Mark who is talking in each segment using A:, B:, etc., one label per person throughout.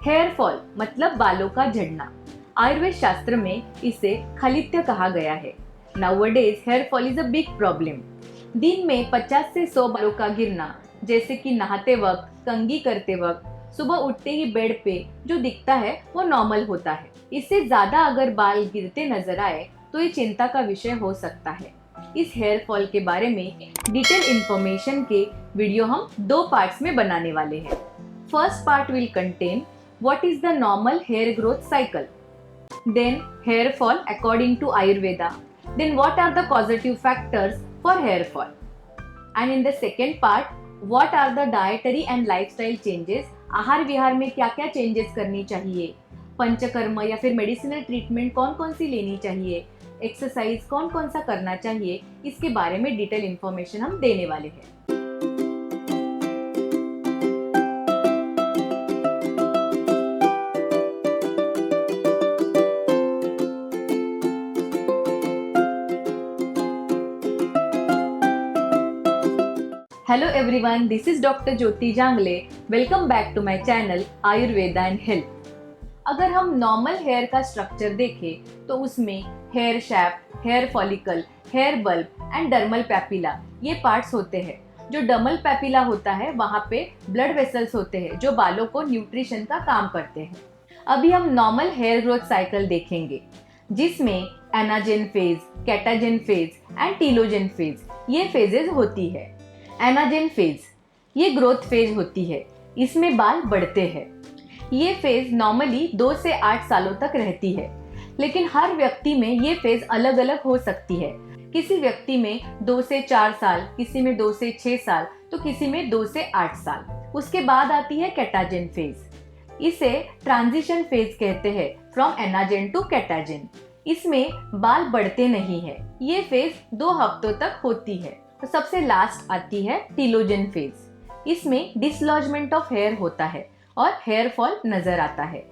A: Hair fall मतलब बालों का झड़ना। आयुर्वेद शास्त्र में इसे खलित्य कहा गया है। Nowadays hair fall is a big problem. दिन में 50 से 100 बालों का गिरना, जैसे कि नहाते वक्त, कंघी करते वक्त, सुबह उठते ही बेड पे जो दिखता है वो नॉर्मल होता है। इससे ज्यादा अगर बाल गिरते नजर आए तो ये चिंता का विषय हो सकता है। इस हेयर फॉल के बारे में डिटेल इंफॉर्मेशन के वीडियो हम 2 पार्ट्स में बनाने वाले हैं। First part will contain what is the normal hair growth cycle, then hair fall according to Ayurveda, then what are the causative factors for hair fall, and in the second part what are the dietary and lifestyle changes, आहार विहार में क्या क्या changes करनी चाहिए, पंचकर्म या फिर medicinal treatment कौन कौन सी लेनी चाहिए, एक्सरसाइज कौन कौन सा करना चाहिए, इसके बारे में डिटेल इंफॉर्मेशन हम देने वाले हैं। Hello everyone, this is Dr. Jyoti Jangle. Welcome back to my channel Ayurveda and Health. अगर हम नॉर्मल हेयर का स्ट्रक्चर देखें तो उसमें hair shaft, hair follicle, hair bulb and dermal papilla ये पार्ट्स होते हैं। जो डर्मल पैपिला होता है वहाँ पे ब्लड वेसल्स होते हैं जो बालों को न्यूट्रिशन का काम करते हैं। अभी हम नॉर्मल हेयर ग्रोथ साइकिल देखेंगे जिसमें anagen phase, catagen phase and telogen phase ये फेजेस होती है। एनाजेन फेज ये ग्रोथ फेज होती है, इसमें बाल बढ़ते हैं। ये फेज नॉर्मली 2 से 8 सालों तक रहती है, लेकिन हर व्यक्ति में ये फेज अलग अलग हो सकती है। किसी व्यक्ति में 2 से 4 साल, किसी में 2 से 6 साल, तो किसी में 2 से 8 साल। उसके बाद आती है कैटाजेन फेज। इसे ट्रांजिशन फेज कहते हैं, फ्रॉम एनाजेन टू कैटाजेन। इसमें बाल बढ़ते नहीं है, ये फेज 2 हफ्तों तक होती है। तो सबसे लास्ट आती है टीलोजेन फेज। इसमें डिसलॉजमेंट ऑफ हेयर होता है और हेयर फॉल नजर आता है।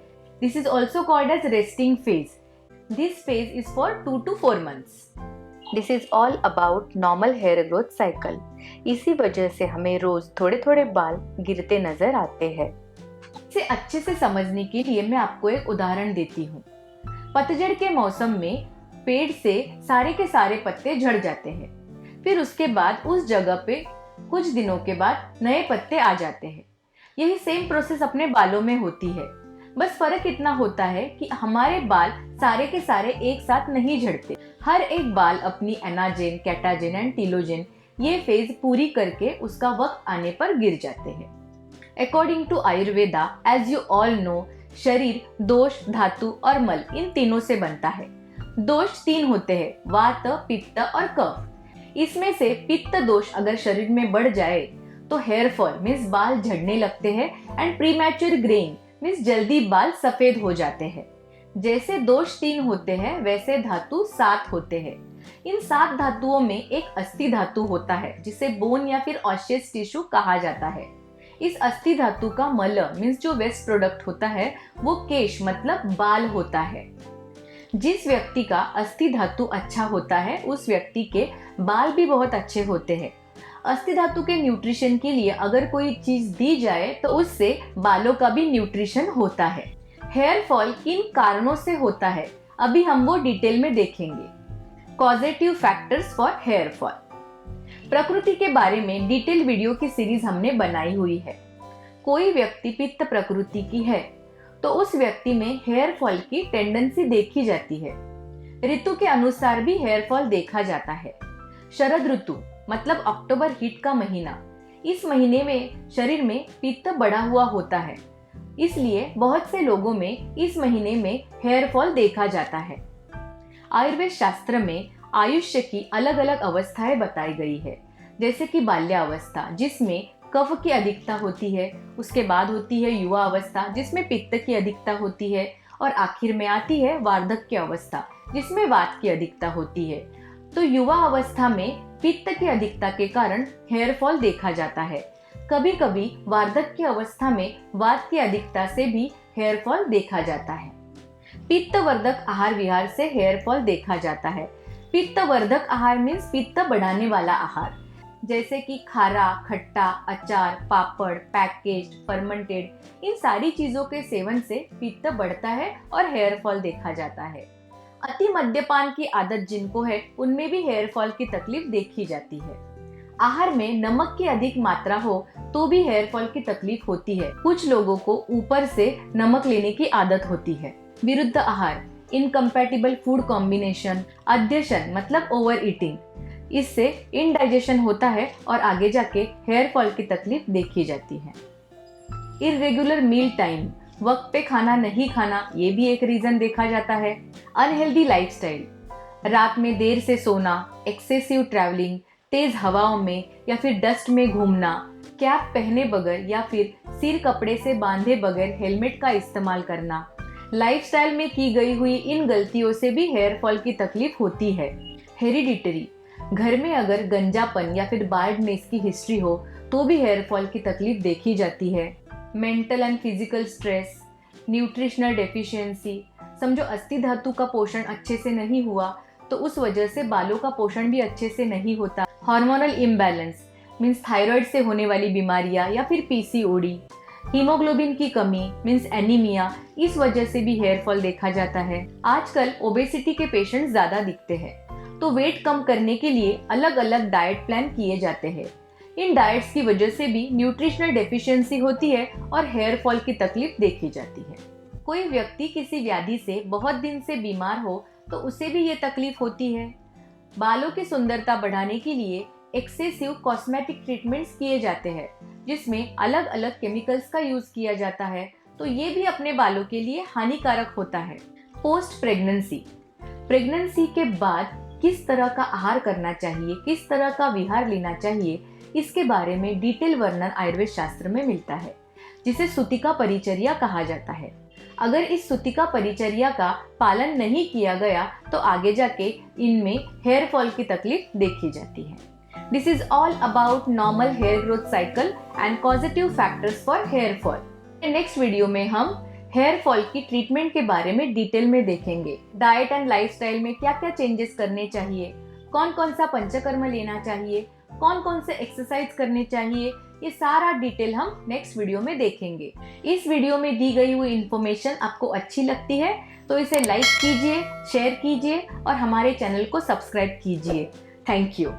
A: This is also called as resting phase. This phase is for 2 to 4 months। This is all about normal hair growth cycle. इसी वजह से हमें रोज थोड़े थोड़े बाल गिरते नजर आते हैं। इसे अच्छे से समझने के लिए मैं आपको एक उदाहरण देती हूँ। पतझड़ के मौसम में पेड़ से सारे के सारे पत्ते झड़ जाते हैं, फिर उसके बाद उस जगह पे कुछ दिनों के बाद नए पत्ते आ जाते हैं। यही सेम प्रोसेस अपने बालों में होती है, बस फर्क इतना होता है कि हमारे बाल सारे के सारे एक साथ नहीं झड़ते। हर एक बाल अपनी एनाजेन, कैटाजेन एंड टीलोजेन ये फेज पूरी करके उसका वक्त आने पर गिर जाते हैं। According to Ayurveda, as you all know, शरीर दोष, धातु और मल इन तीनों से बनता है। दोष 3 होते हैं, वात, पित्त और कफ। इसमें से पित्त दोष अगर शरीर में बढ़ जाए तो हेयर फॉल मीन्स बाल झड़ने लगते हैं एंड प्रीमैच्योर ग्रेइंग मीन्स जल्दी बाल सफेद हो जाते हैं। जैसे दोष 3 होते हैं वैसे धातु 7 होते हैं। इन 7 धातुओं में एक अस्थि धातु होता है जिसे बोन या फिर ऑस्सियस टिश्यू कहा जाता है। इस अस्थि धातु का मल मीन्स जो वेस्ट प्रोडक्ट होता है वो केश मतलब बाल होता है। जिस व्यक्ति का अस्थि धातु अच्छा होता है उस व्यक्ति के बाल भी बहुत अच्छे होते हैं। अस्थि धातु के न्यूट्रिशन के लिए अगर कोई चीज दी जाए तो उससे बालों का भी न्यूट्रिशन होता है। हेयर फॉल किन कारणों से होता है अभी हम वो डिटेल में देखेंगे। Causative factors for hair fall. प्रकृति के बारे में डिटेल वीडियो की सीरीज हमने बनाई हुई है। कोई व्यक्ति पित्त प्रकृति की है तो उस व्यक्ति में हेयर फॉल की टेंडेंसी देखी जाती है। ऋतु के अनुसार भी हेयर फॉल देखा जाता है। शरद ऋतु मतलब अक्टूबर हीट का महीना, इस महीने में शरीर में पित्त बढ़ा हुआ होता है, इसलिए बहुत से लोगों में इस महीने में हेयर फॉल देखा जाता है। आयुर्वेद शास्त्र में आयुष्य की अलग अलग अवस्थाएं बताई गई है, जैसे कि बाल्यावस्था जिसमें कफ की अधिकता होती है, उसके बाद होती है युवा अवस्था जिसमें पित्त की अधिकता होती है, और आखिर में आती है वार्धक्य अवस्था जिसमें वात की अधिकता होती है। तो युवा अवस्था में पित्त की अधिकता के कारण हेयर फॉल देखा जाता है। कभी कभी वार्धक्य अवस्था में वात की अधिकता से भी हेयर फॉल देखा जाता है। पित्तवर्धक आहार विहार से हेयर फॉल देखा जाता है। पित्तवर्धक आहार मीन्स पित्त बढ़ाने वाला आहार। जैसे कि खारा, खट्टा, अचार, पापड़, पैकेज्ड, फर्मेंटेड, इन सारी चीजों के सेवन से पित्त बढ़ता है और हेयर फॉल देखा जाता है। अति मद्यपान की आदत जिनको है उनमें भी हेयर फॉल की तकलीफ देखी जाती है। आहार में नमक की अधिक मात्रा हो तो भी हेयर फॉल की तकलीफ होती है। कुछ लोगों को ऊपर से नमक लेने की आदत होती है। विरुद्ध आहार, इनकम्पैटिबल फूड कॉम्बिनेशन, अध्यशन मतलब ओवर ईटिंग, इससे इनडाइजेशन होता है और आगे जाके हेयर फॉल की तकलीफ देखी जाती है। इर्रेगुलर मील टाइम, वक्त पे खाना नहीं खाना, ये भी एक रीजन देखा जाता है। अनहेल्दी लाइफस्टाइल, रात में देर से सोना, एक्सेसिव ट्रैवलिंग, तेज हवाओं में या फिर डस्ट में घूमना, कैप पहने बगैर या फिर सिर कपड़े से बांधे बगैर हेलमेट का इस्तेमाल करना, लाइफस्टाइल में की गई हुई इन गलतियों से भी हेयर फॉल की तकलीफ होती है। हेरिडिटरी, घर में अगर गंजापन या फिर बार्डनेस की हिस्ट्री हो तो भी हेयर फॉल की तकलीफ देखी जाती है। Mental and physical stress, nutritional deficiency, समझो अस्थि धातु का पोषण अच्छे से नहीं हुआ तो उस वजह से बालों का पोषण भी अच्छे से नहीं होता। हार्मोनल इम्बैलेंस मीन्स थायराइड से होने वाली बीमारियां या फिर पीसीओडी, हीमोग्लोबिन की कमी मीन्स एनीमिया, इस वजह से भी हेयर फॉल देखा जाता है। आजकल ओबेसिटी के पेशेंट ज्यादा दिखते हैं तो वेट कम करने के लिए अलग अलग डाइट प्लान किए जाते हैं। इन डाइट्स की वजह से भी न्यूट्रिशनल डेफिशिएंसी होती है और हेयर फॉल की तकलीफ देखी जाती है। कोई व्यक्ति किसी व्याधि से बहुत दिन से बीमार हो तो उसे भी ये तकलीफ होती है। बालों की सुंदरता बढ़ाने के लिए एक्सेसिव कॉस्मेटिक ट्रीटमेंट्स किए जाते हैं जिसमें अलग अलग केमिकल्स का यूज किया जाता है, तो ये भी अपने बालों के लिए हानिकारक होता है। पोस्ट प्रेगनेंसी, प्रेगनेंसी के बाद किस तरह का आहार करना चाहिए, किस तरह का विहार लेना चाहिए, इसके बारे में डिटेल वर्णन आयुर्वेद शास्त्र में मिलता है जिसे सूतिका परिचर्या कहा जाता है। अगर इस सूतिका परिचर्या का पालन नहीं किया गया तो आगे जाके इनमें हेयर फॉल की तकलीफ देखी जाती है। This is all about normal hair growth cycle and positive factors for hair fall. Next video में हम हेयर फॉल की ट्रीटमेंट के बारे में डिटेल में देखेंगे। डाइट एंड लाइफस्टाइल में क्या क्या चेंजेस करने चाहिए, कौन कौन सा पंचकर्म लेना चाहिए, कौन कौन से एक्सरसाइज करने चाहिए, ये सारा डिटेल हम नेक्स्ट वीडियो में देखेंगे। इस वीडियो में दी गई हुई इन्फॉर्मेशन आपको अच्छी लगती है तो इसे लाइक कीजिए, शेयर कीजिए और हमारे चैनल को सब्सक्राइब कीजिए। Thank you.